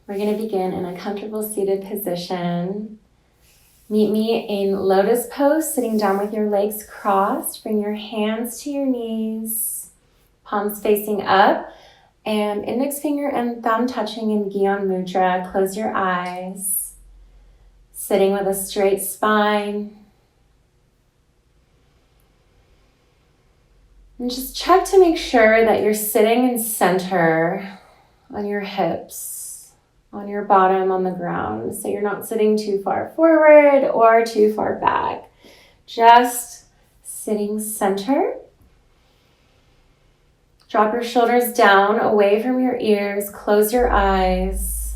We're going to begin in a comfortable seated position. Meet me in lotus pose, sitting down with your legs crossed. Bring your hands to your knees, palms facing up, and index finger and thumb touching in Gyan Mudra. Close your eyes. Sitting with a straight spine. And just check to make sure that you're sitting in center on your hips, on your bottom on the ground. So you're not sitting too far forward or too far back. Just sitting center. Drop your shoulders down away from your ears. Close your eyes.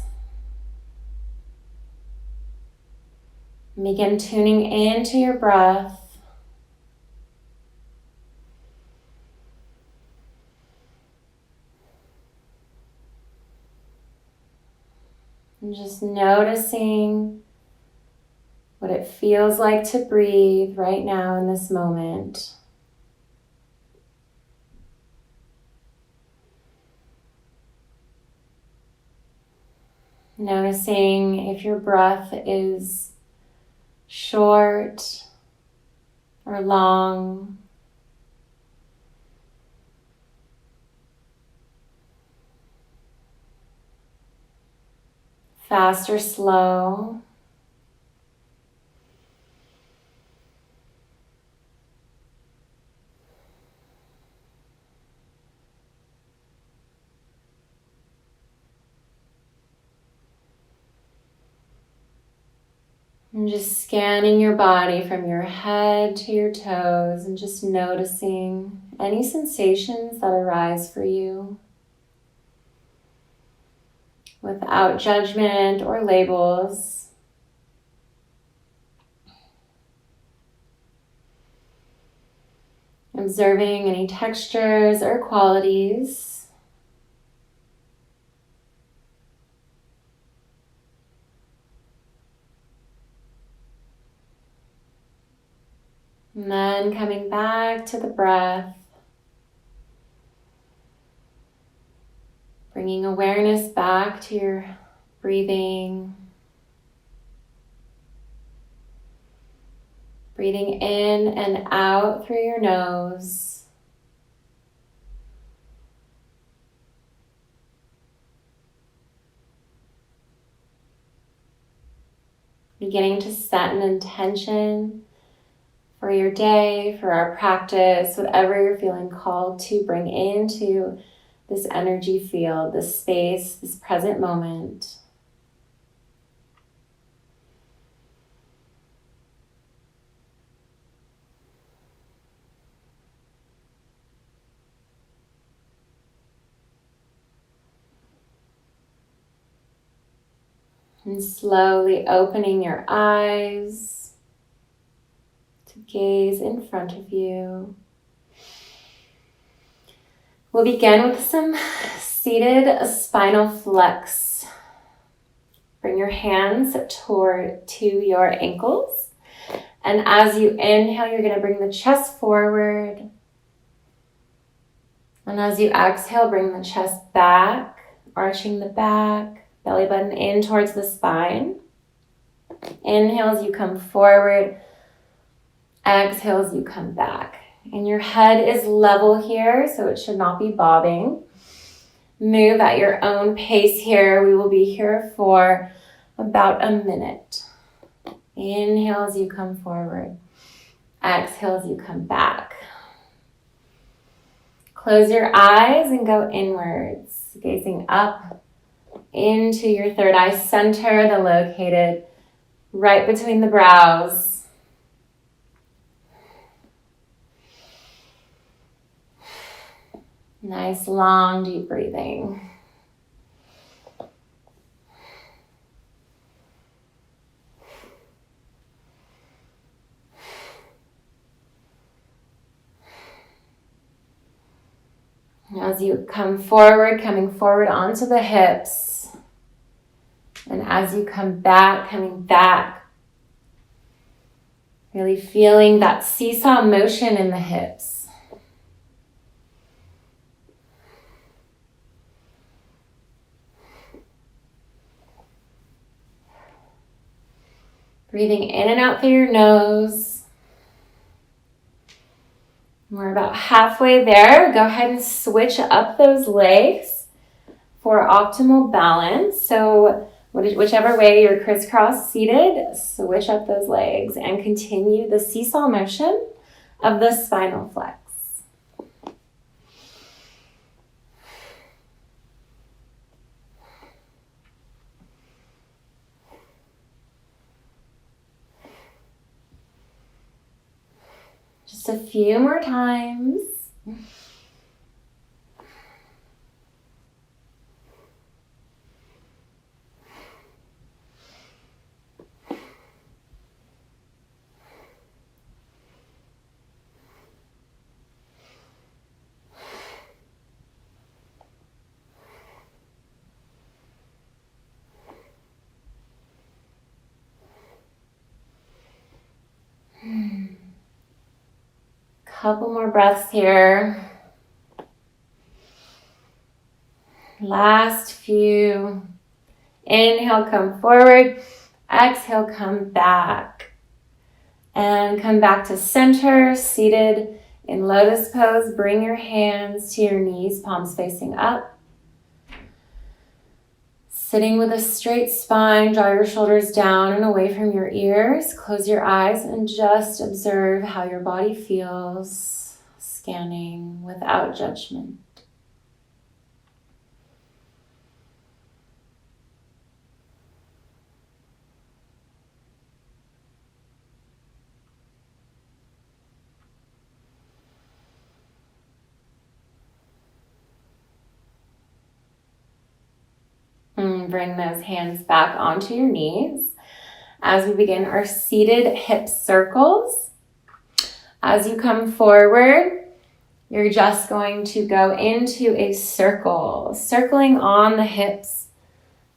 Begin tuning into your breath. And just noticing what it feels like to breathe right now in this moment. Noticing if your breath is short or long. Fast or slow. And just scanning your body from your head to your toes and just noticing any sensations that arise for you. Without judgment or labels. Observing any textures or qualities. And then coming back to the breath. Bringing awareness back to your breathing. Breathing in and out through your nose. Beginning to set an intention for your day, for our practice, whatever you're feeling called to bring into this energy field, this space, this present moment. And slowly opening your eyes to gaze in front of you. We'll begin with some seated spinal flex. Bring your hands to your ankles. And as you inhale, you're going to bring the chest forward. And as you exhale, bring the chest back, arching the back, belly button in towards the spine. Inhale as you come forward. Exhale as you come back. And your head is level here, so it should not be bobbing. Move at your own pace here. We will be here for about a minute. Inhale as you come forward. Exhale as you come back. Close your eyes and go inwards, gazing up into your third eye center, located right between the brows. Nice, long, deep breathing. As you come forward, coming forward onto the hips. And as you come back, coming back. Really feeling that seesaw motion in the hips. Breathing in and out through your nose. We're about halfway there. Go ahead and switch up those legs for optimal balance. So whichever way you're crisscross seated, switch up those legs and continue the seesaw motion of the spinal flex. Just a few more times. Couple more breaths here. Last few. Inhale, come forward. Exhale, come back. And come back to center, seated in lotus pose. Bring your hands to your knees, palms facing up. Sitting with a straight spine, draw your shoulders down and away from your ears. Close your eyes and just observe how your body feels, scanning without judgment. Bring those hands back onto your knees as we begin our seated hip circles. As you come forward, you're just going to go into a circle, circling on the hips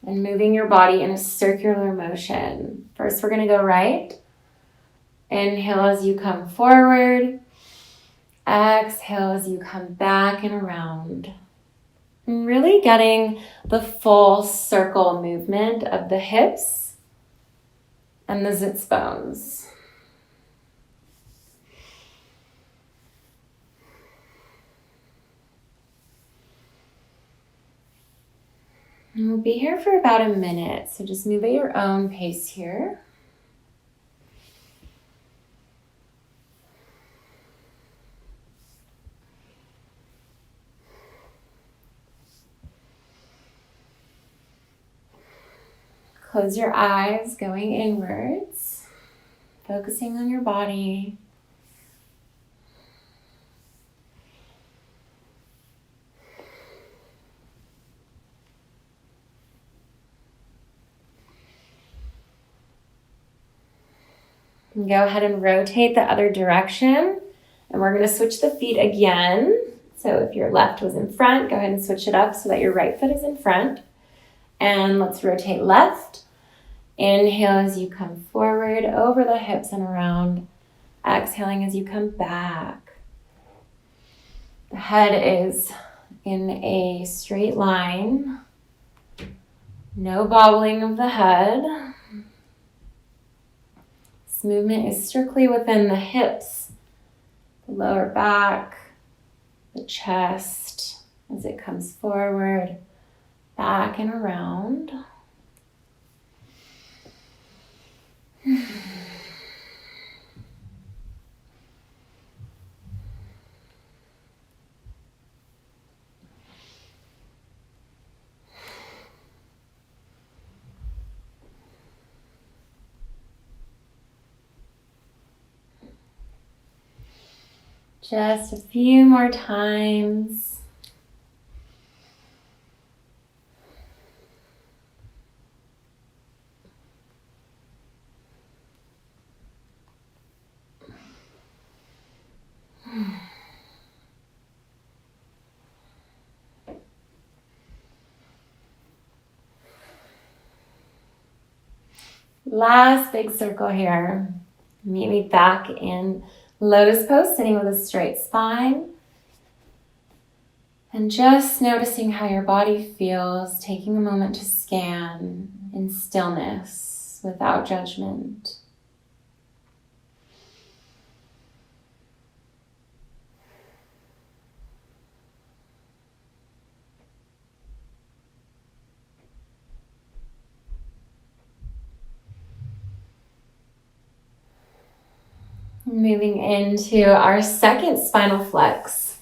and moving your body in a circular motion. First, we're going to go right. Inhale as you come forward. Exhale as you come back and around. And really getting the full circle movement of the hips and the sits bones. And we'll be here for about a minute, so just move at your own pace here. Close your eyes, going inwards, focusing on your body. And go ahead and rotate the other direction. And we're going to switch the feet again. So if your left was in front, go ahead and switch it up so that your right foot is in front. And let's rotate left. Inhale as you come forward, over the hips and around. Exhaling as you come back. The head is in a straight line. No bobbling of the head. This movement is strictly within the hips, the lower back, the chest as it comes forward, back and around. Just a few more times. Last big circle here. Meet me back in lotus pose, sitting with a straight spine. And just noticing how your body feels, taking a moment to scan in stillness without judgment. Moving into our second spinal flex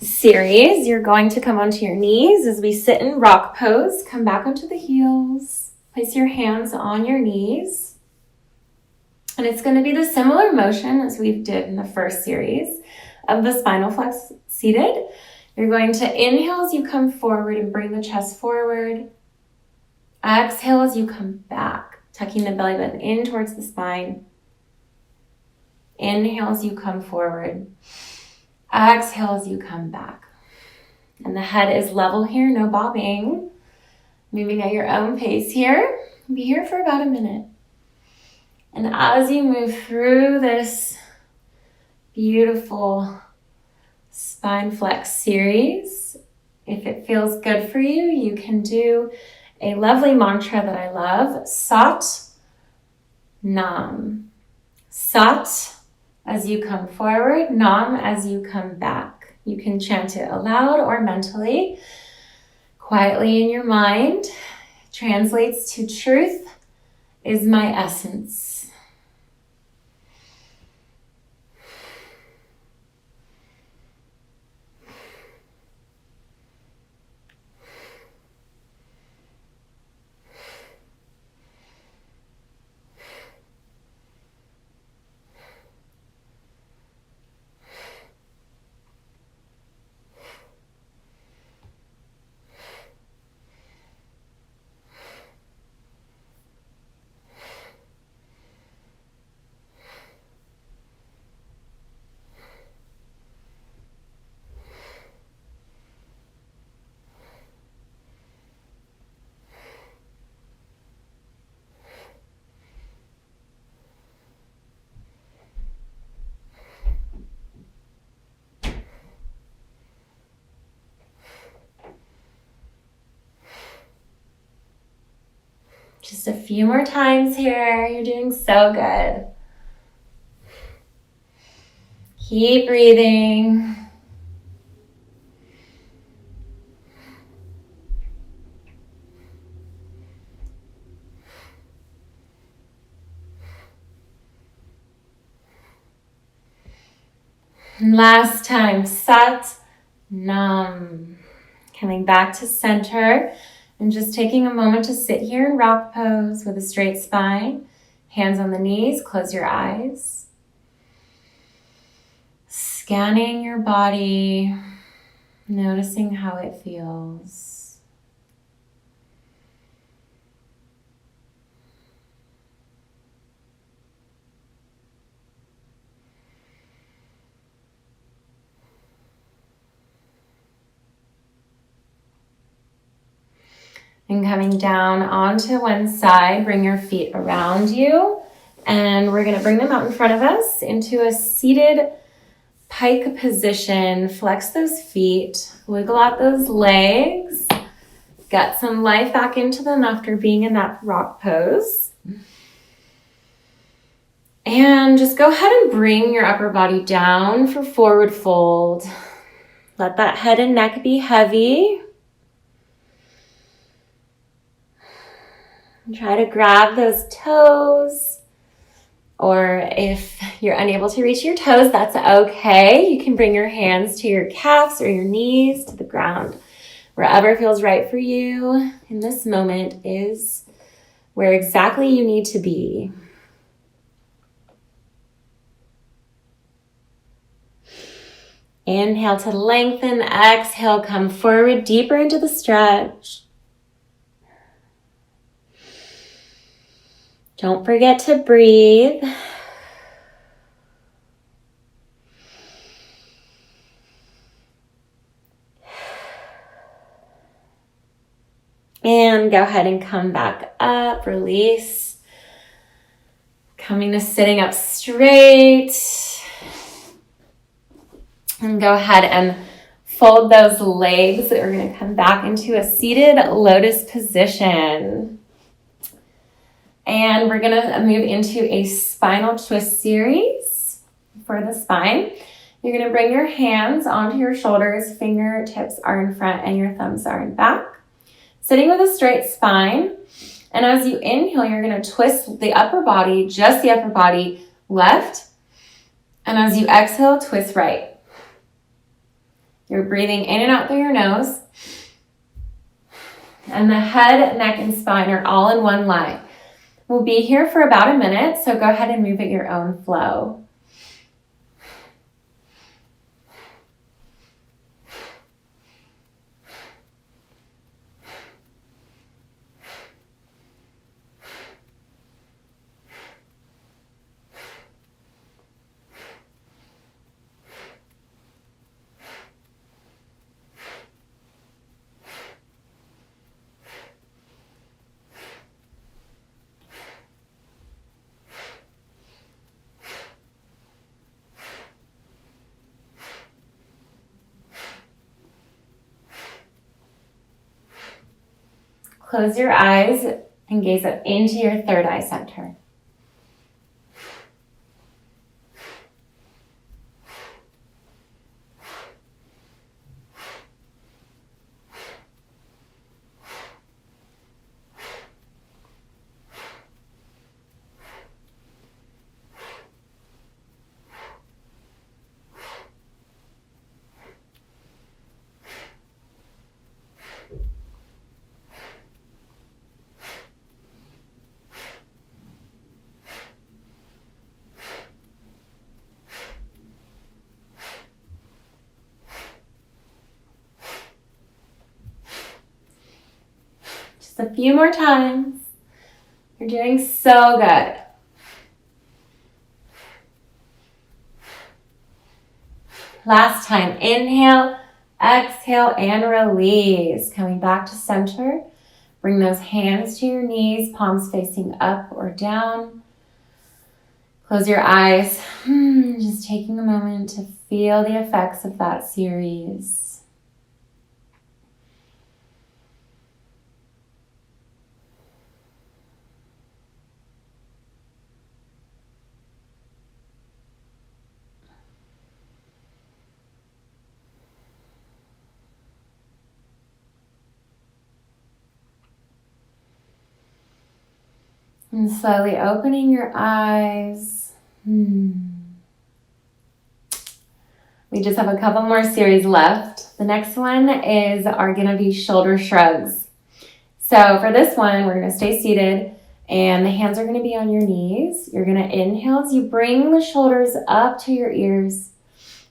series. You're going to come onto your knees as we sit in rock pose. Come back onto the heels. Place your hands on your knees. And it's going to be the similar motion as we did in the first series of the spinal flex seated. You're going to inhale as you come forward and bring the chest forward. Exhale as you come back, tucking the belly button in towards the spine. Inhale as you come forward. Exhale as you come back. And the head is level here, no bobbing. Moving at your own pace here. Be here for about a minute. And as you move through this beautiful spine flex series, if it feels good for you, you can do a lovely mantra that I love. Sat Nam. Sat as you come forward, Nam as you come back. You can chant it aloud or mentally, quietly in your mind. It translates to truth is my essence. Just a few more times here. You're doing so good. Keep breathing. And last time, Sat Nam. Coming back to center. And just taking a moment to sit here in rock pose with a straight spine, hands on the knees, close your eyes. Scanning your body, noticing how it feels. And coming down onto one side, bring your feet around you. And we're going to bring them out in front of us into a seated pike position. Flex those feet, wiggle out those legs. Get some life back into them after being in that rock pose. And just go ahead and bring your upper body down for forward fold. Let that head and neck be heavy. Try to grab those toes, or if you're unable to reach your toes, that's okay. You can bring your hands to your calves or your knees to the ground. Wherever feels right for you in this moment is where exactly you need to be. Inhale to lengthen, exhale, come forward deeper into the stretch. Don't forget to breathe. And go ahead and come back up, release. Coming to sitting up straight. And go ahead and fold those legs. We're going to come back into a seated lotus position. And we're going to move into a spinal twist series for the spine. You're going to bring your hands onto your shoulders, fingertips are in front and your thumbs are in back. Sitting with a straight spine. And as you inhale, you're going to twist the upper body, just the upper body, left And as you exhale, twist right. You're breathing in and out through your nose. And the head, neck, and spine are all in one line. We'll be here for about a minute, so go ahead and move at your own flow. Close your eyes and gaze up into your third eye center. Just a few more times. You're doing so good. Last time, inhale, exhale, and release. Coming back to center. Bring those hands to your knees, palms facing up or down. Close your eyes. Just taking a moment to feel the effects of that series. And slowly opening your eyes. We just have a couple more series left. The next one are going to be shoulder shrugs. So for this one, we're going to stay seated and the hands are going to be on your knees. You're going to inhale as you bring the shoulders up to your ears.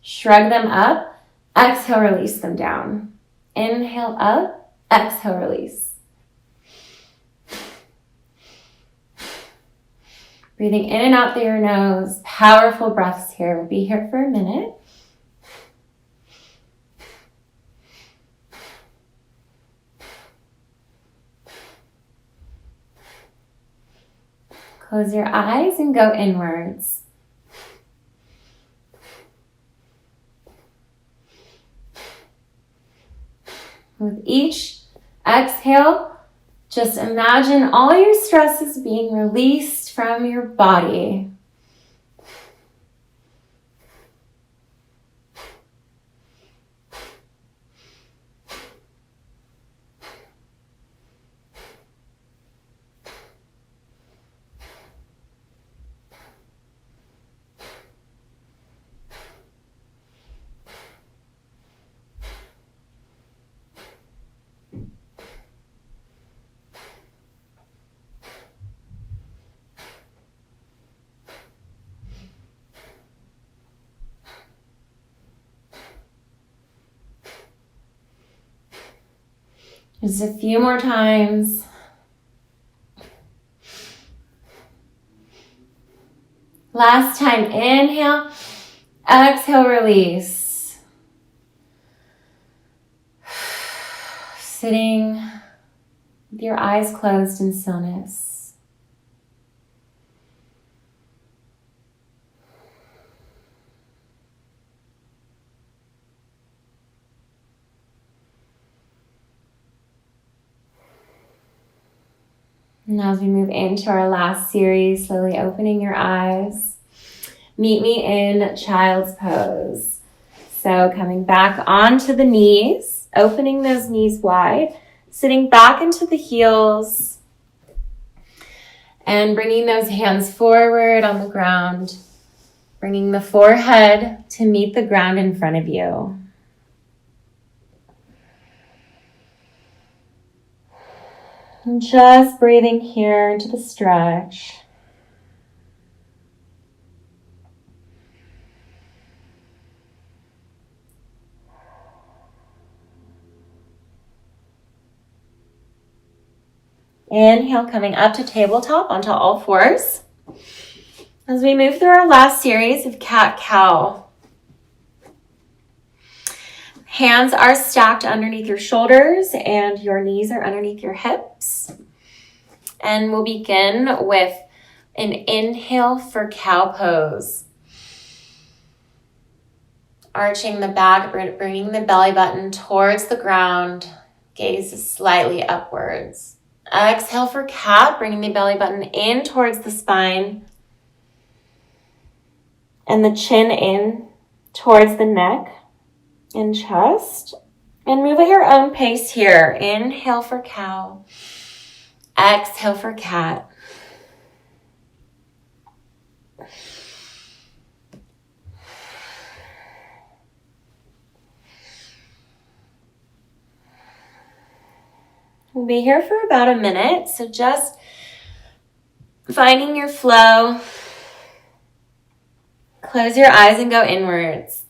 Shrug them up. Exhale, release them down. Inhale up. Exhale, release. Breathing in and out through your nose. Powerful breaths here. We'll be here for a minute. Close your eyes and go inwards. With each exhale, just imagine all your stresses being released from your body. Just a few more times. Last time, inhale, exhale, release. Sitting with your eyes closed in stillness. Now as we move into our last series, slowly opening your eyes, meet me in child's pose. So coming back onto the knees, opening those knees wide, sitting back into the heels, and bringing those hands forward on the ground. Bringing the forehead to meet the ground in front of you. And just breathing here into the stretch. Inhale, coming up to tabletop onto all fours. As we move through our last series of cat-cow. Hands are stacked underneath your shoulders and your knees are underneath your hips. And we'll begin with an inhale for cow pose. Arching the back, bringing the belly button towards the ground, gaze slightly upwards. Exhale for cat, bringing the belly button in towards the spine and the chin in towards the neck and chest. And move at your own pace here. Inhale for cow. Exhale for cat. We'll be here for about a minute, so just finding your flow. Close your eyes and go inwards.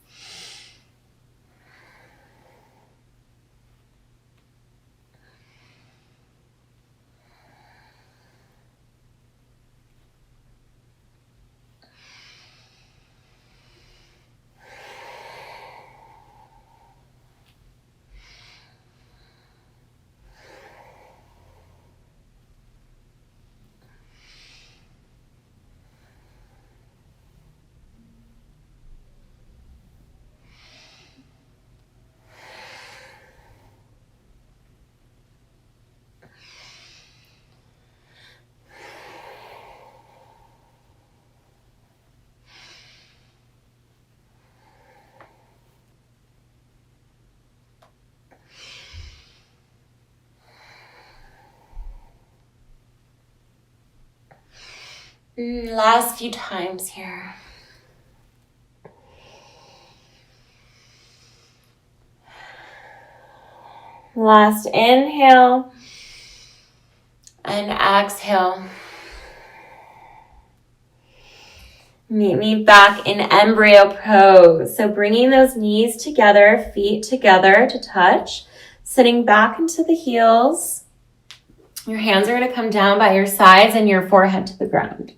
Last few times here. Last inhale and exhale. Meet me back in embryo pose. So bringing those knees together, feet together to touch, sitting back into the heels. Your hands are going to come down by your sides and your forehead to the ground.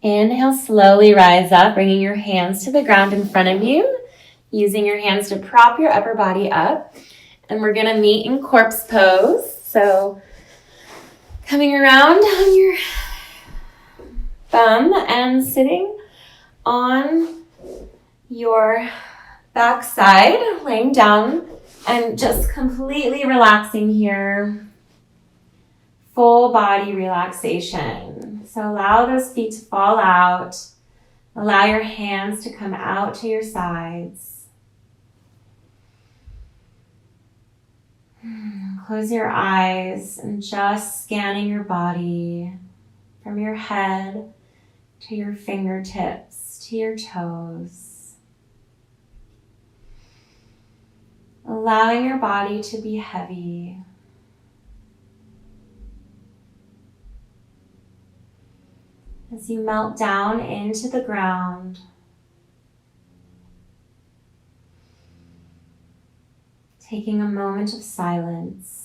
Inhale, slowly rise up, bringing your hands to the ground in front of you, using your hands to prop your upper body up. And we're going to meet in corpse pose. So coming around on your bum and sitting on your back side, laying down and just completely relaxing here. Full body relaxation. So allow those feet to fall out. Allow your hands to come out to your sides. Close your eyes and just scanning your body from your head to your fingertips, to your toes. Allowing your body to be heavy. As you melt down into the ground, taking a moment of silence.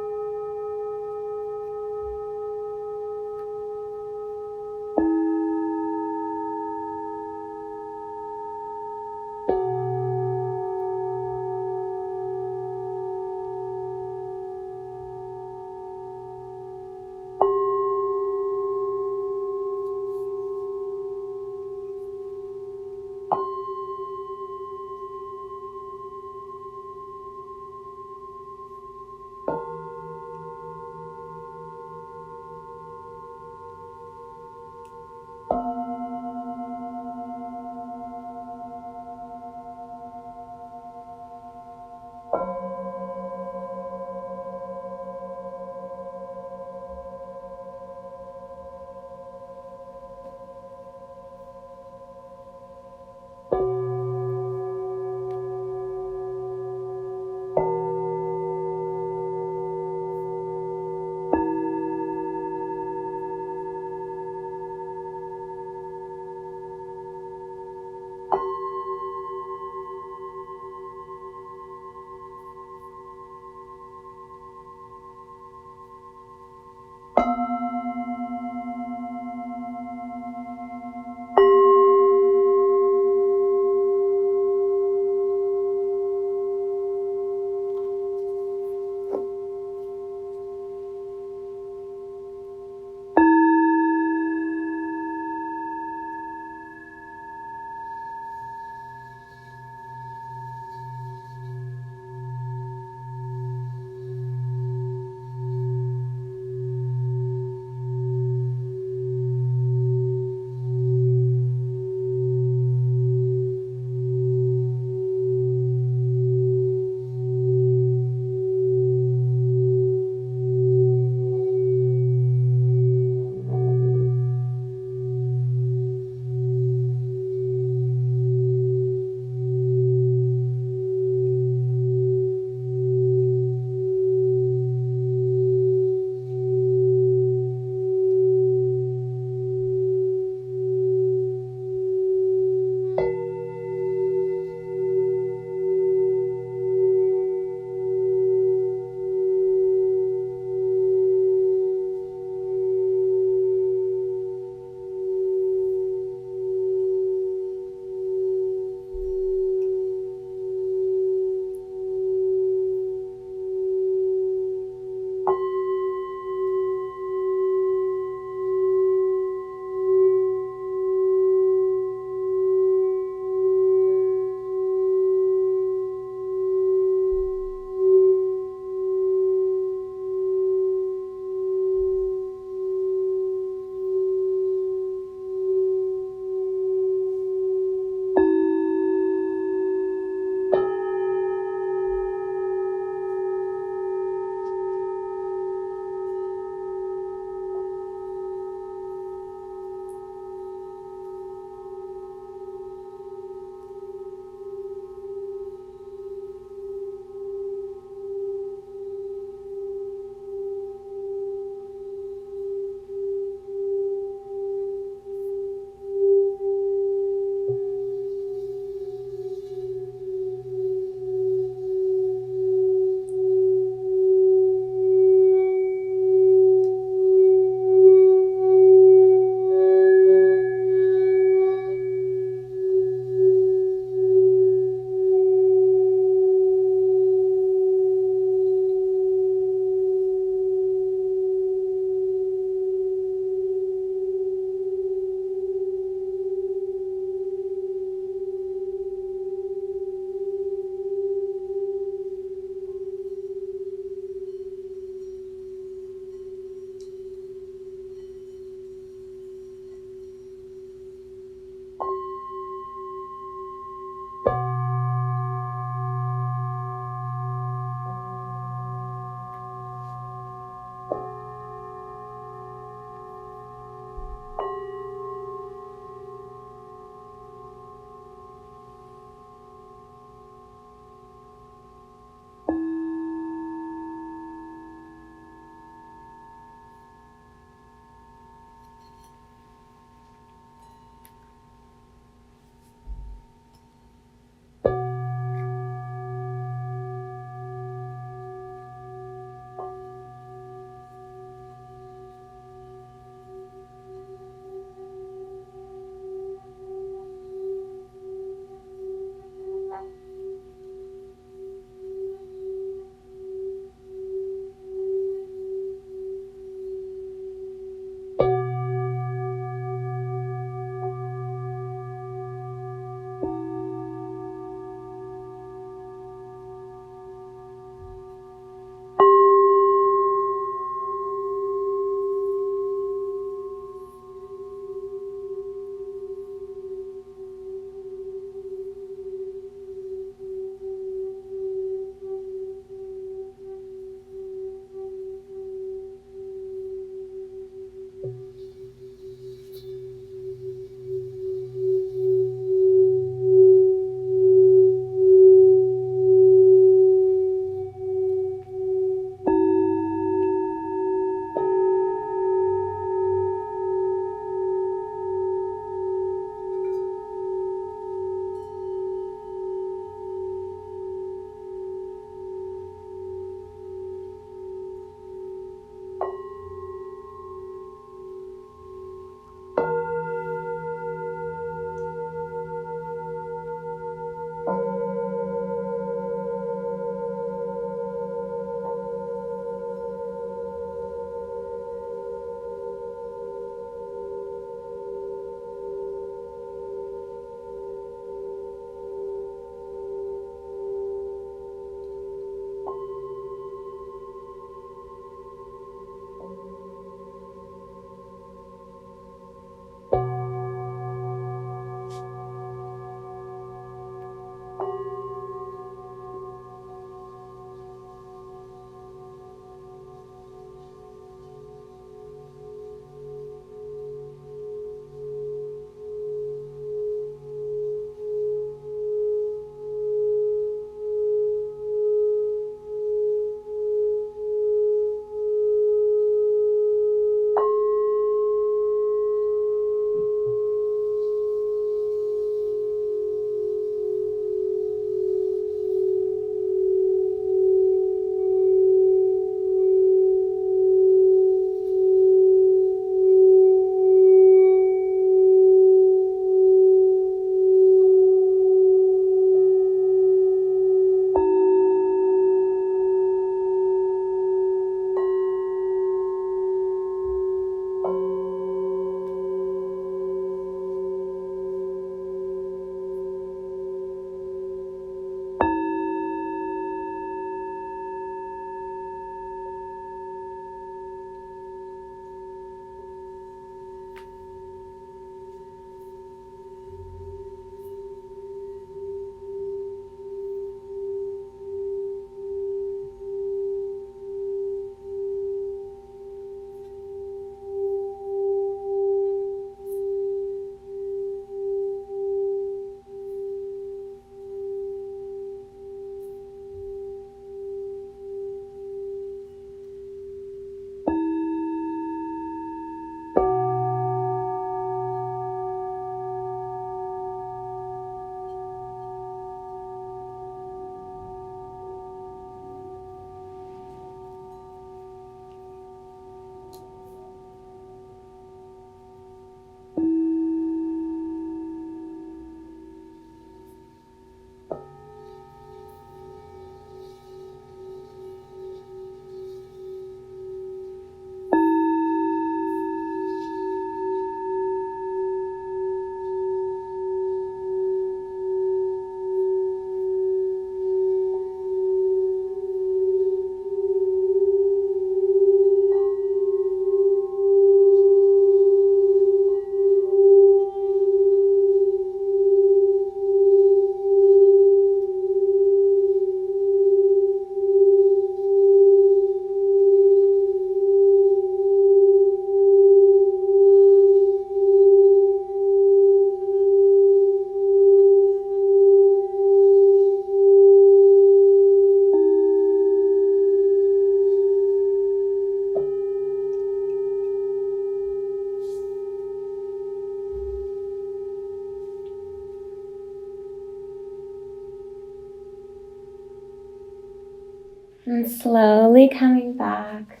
And slowly coming back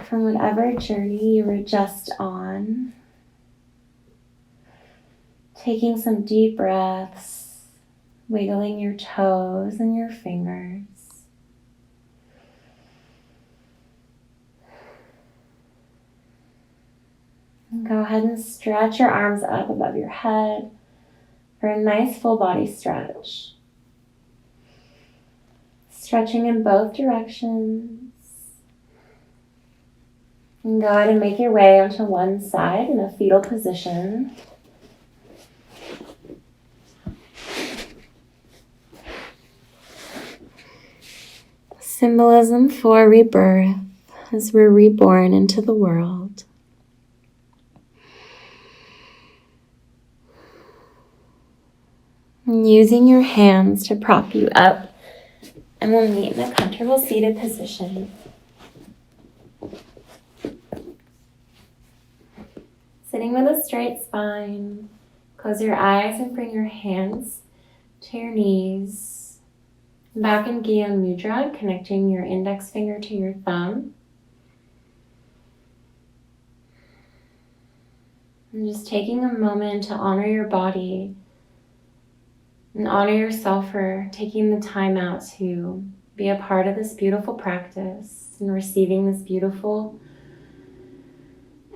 from whatever journey you were just on. Taking some deep breaths, wiggling your toes and your fingers. And go ahead and stretch your arms up above your head for a nice full body stretch. Stretching in both directions. And go ahead and make your way onto one side in a fetal position. Symbolism for rebirth as we're reborn into the world. And using your hands to prop you up, and we'll meet in a comfortable seated position. Sitting with a straight spine, close your eyes and bring your hands to your knees. Back in Gyan Mudra, connecting your index finger to your thumb. And just taking a moment to honor your body and honor yourself for taking the time out to be a part of this beautiful practice and receiving this beautiful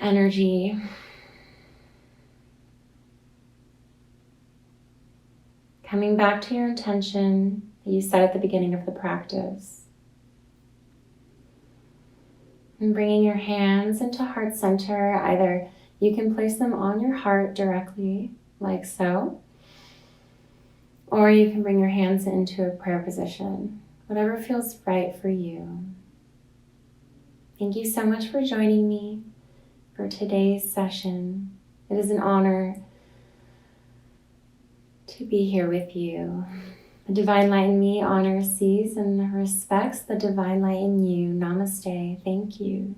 energy. Coming back to your intention that you set at the beginning of the practice. And bringing your hands into heart center. Either you can place them on your heart directly, like so, or you can bring your hands into a prayer position, whatever feels right for you. Thank you so much for joining me for today's session. It is an honor to be here with you. The divine light in me honors, sees, and respects the divine light in you. Namaste. Thank you.